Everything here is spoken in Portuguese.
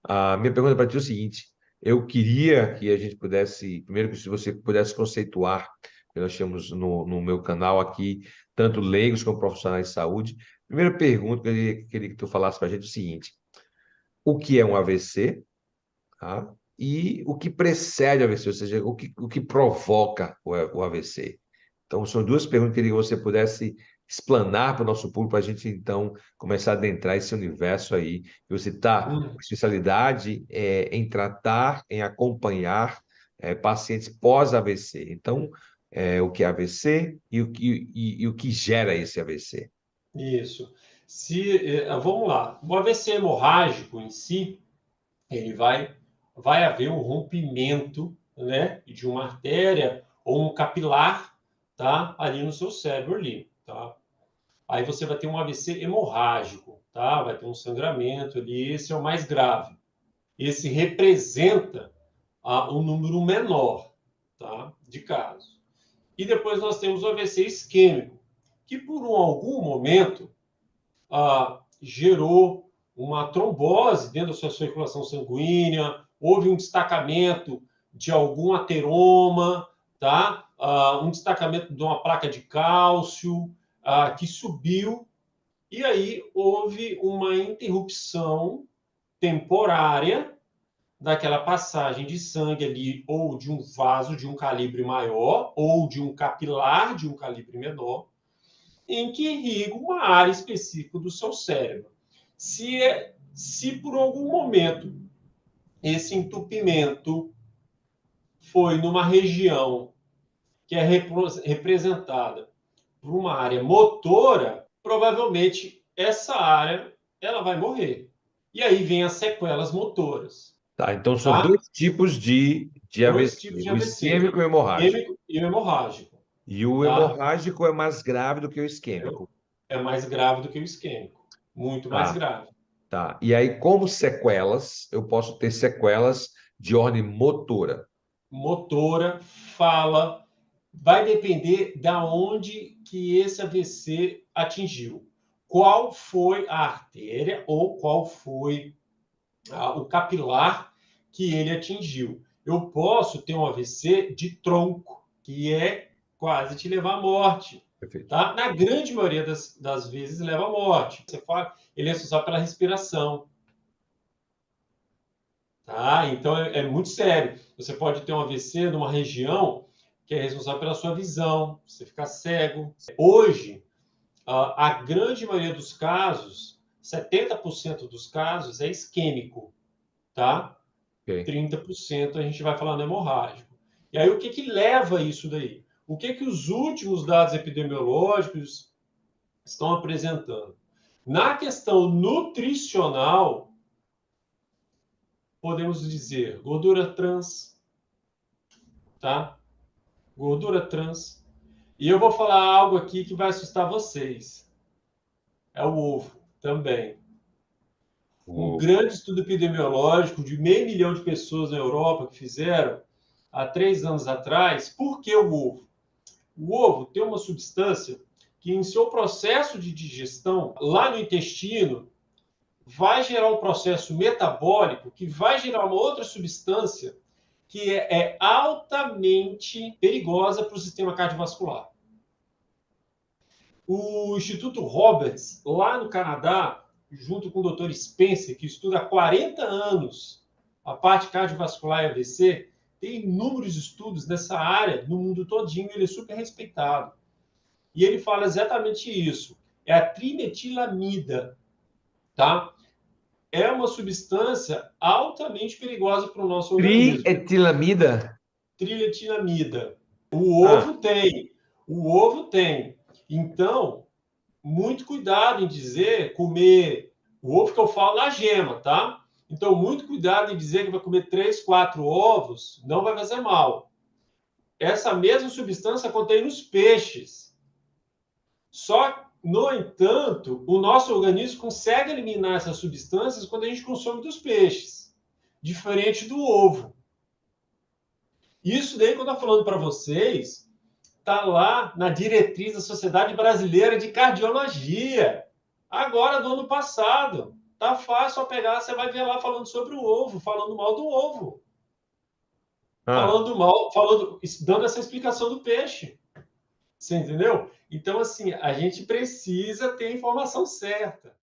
A minha pergunta para ti é o seguinte: eu queria que a gente pudesse, primeiro, que se você pudesse conceituar, que nós temos no meu canal aqui, tanto leigos como profissionais de saúde. Primeira pergunta que eu queria que tu falasse para a gente é o seguinte: o que é um AVC, tá? E o que precede o AVC, ou seja, o que provoca o AVC. Então, são duas perguntas que eu queria que você pudesse explanar para o nosso público, para a gente, então, começar a adentrar esse universo aí. E você está com Hum, especialidade em tratar, em acompanhar pacientes pós-AVC. Então, o que é AVC e o que gera esse AVC. isso. Vamos lá. O AVC hemorrágico em si, ele vai haver um rompimento, né, de uma artéria ou um capilar, tá, ali no seu cérebro ali, tá? Aí você vai ter um AVC hemorrágico, tá? Vai ter um sangramento ali, esse é o mais grave. Esse representa um número menor, tá, de casos. E depois nós temos o AVC isquêmico, que por algum momento gerou uma trombose dentro da sua circulação sanguínea, houve um destacamento de algum ateroma, tá? Um destacamento de uma placa de cálcio que subiu, e aí houve uma interrupção temporária daquela passagem de sangue ali, ou de um vaso de um calibre maior, ou de um capilar de um calibre menor, em que irriga uma área específica do seu cérebro. Se por algum momento esse entupimento foi numa região que é representada por uma área motora, provavelmente essa área ela vai morrer. E aí vem as sequelas motoras, Tá, então, são tá? dois tipos de Dois AVC, tipos de o AVC, isquêmico e o hemorrágico. isquêmico e o hemorrágico, E o tá? hemorrágico é mais grave do que o isquêmico. É mais grave do que o isquêmico, muito mais Tá, grave. tá. E aí, como sequelas, eu posso ter sequelas de ordem motora. Motora, fala, vai depender da onde que esse AVC atingiu. Qual foi a artéria ou qual foi o capilar que ele atingiu. Eu posso ter um AVC de tronco, que é quase te levar à morte. Perfeito. Tá? Na grande maioria das vezes leva à morte. Você fala, ele é responsável pela respiração. Tá? Então é muito sério. Você pode ter um AVC numa região que é responsável pela sua visão, você ficar cego. Hoje, a grande maioria dos casos, 70% dos casos é isquêmico, tá? Ok. 30% a gente vai falar no hemorrágico. E aí o que leva isso daí? O que os últimos dados epidemiológicos estão apresentando? Na questão nutricional, podemos dizer gordura trans, tá? Gordura trans. E eu vou falar algo aqui que vai assustar vocês. É o ovo também. Um O- grande estudo epidemiológico de 500 mil de pessoas na Europa que fizeram há 3 anos atrás. Por que o ovo? O ovo tem uma substância que, em seu processo de digestão, lá no intestino, vai gerar um processo metabólico que vai gerar uma outra substância que é altamente perigosa para o sistema cardiovascular. O Instituto Roberts, lá no Canadá, junto com o Dr. Spencer, que estuda há 40 anos a parte cardiovascular e AVC, tem inúmeros estudos nessa área no mundo todinho, ele é super respeitado. E ele fala exatamente isso. É a trimetilamida, tá? É uma substância altamente perigosa para o nosso organismo. Trietilamida? Trietilamida. O Ah, ovo tem. O ovo tem. Então, muito cuidado em dizer comer o ovo que eu falo na gema, tá? Então, muito cuidado em dizer que vai comer 3, 4 ovos, não vai fazer mal. Essa mesma substância contém nos peixes. Só, no entanto, o nosso organismo consegue eliminar essas substâncias quando a gente consome dos peixes, diferente do ovo. Isso daí que eu estou falando para vocês está lá na diretriz da Sociedade Brasileira de Cardiologia, agora do ano passado. Tá fácil só pegar, você vai ver lá falando sobre o ovo, falando mal do ovo. Ah, Falando mal, dando essa explicação do peixe. Você entendeu? Então, assim, a gente precisa ter a informação certa.